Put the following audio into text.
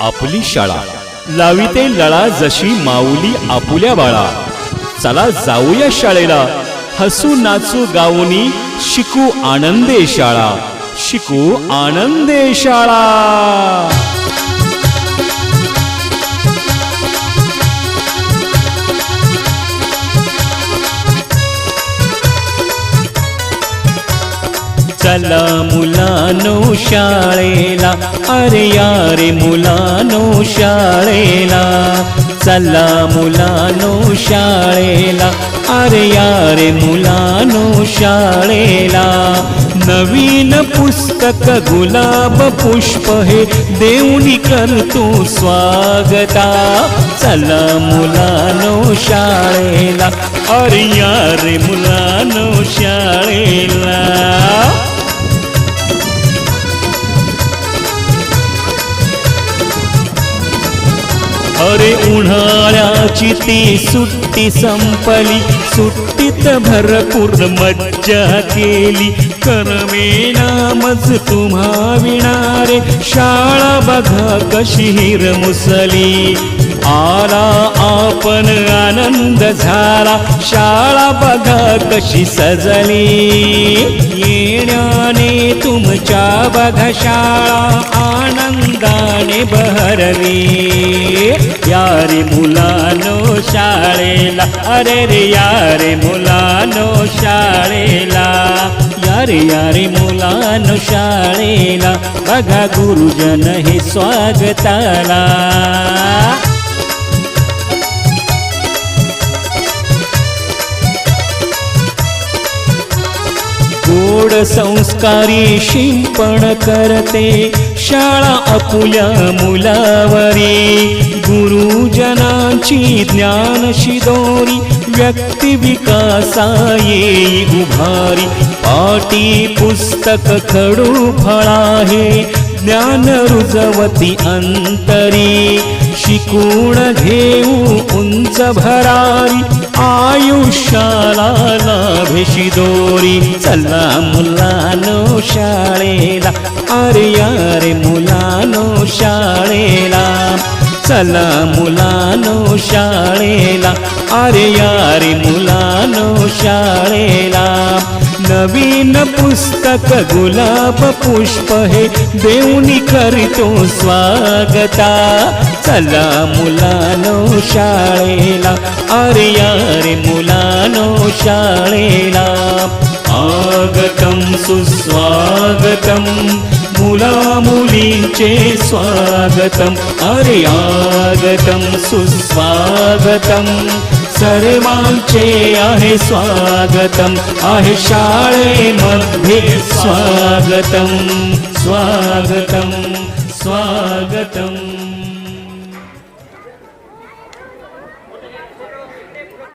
आपली शाळा लाविते लळा जशी माऊली आपुल्या बाळा। चला जाऊया शाळेला, हसू नाचू गाऊनी शिकू आनंदे शाळा, शिकू आनंदे शाळा। चला मुलांनो शाळेला, अरे यारे मुलांनो शाळेला। चला मुलांनो शाळेला, अरे यारे मुलांनो शाळेला। नवीन पुस्तक गुलाब पुष्प हे देऊनी करतो स्वागता। चला मुलांनो शाळेला, अरे यारे मुलांनो शाळेला। अरे उन्हाळ्याची ती सुट्टी संपली, सुट्टीत भरपूर मज्जा केली। करमेना मज तुम्हा विणारे, शाळा बघा कशी हिरमुसली। आला आपण आनंद झाला, शाळा बघा कशी सजली। येण्याने तुमच्या बघा शाळा आनंदाने बहरली। यारे मुलांनो शाळेला, अरे रे यारे मुलांनो शाळेला। यारे यारे मुलांनो शाळेला, बघा गुरुजन हे स्वागताला। गोड संस्कारी शिंपण करते शाळा आपुल्या मुलावरी। गुरुजनांची ज्ञान शिदोरी, व्यक्ती विकासा येई उभारी। पाटी पुस्तक खडू फळाहे, ज्ञान रुजवती अंतरी। शिकून घेऊ उंच भरारी, आयुष्याला लाभेशी दोरी। चला मुलांनो शाळेला, अरे यारे मुलांनो शाळेला। चला मुलांनो शाळेला, अरे यारे मुलांनो शाळेला। नवीन पुस्तक गुलाब पुष्प हे देऊनी करतो स्वागता। चला मुलांनो शाळेला, अरे यारे मुलांनो शाळेला। आगतम सुस्वागतम, मुला मुलींचे स्वागतम। अरे आगतम सुस्वागतम, सर्वांचे आहे स्वागतम। आहे शाळेमध्ये स्वागतम, स्वागतम, स्वागतम।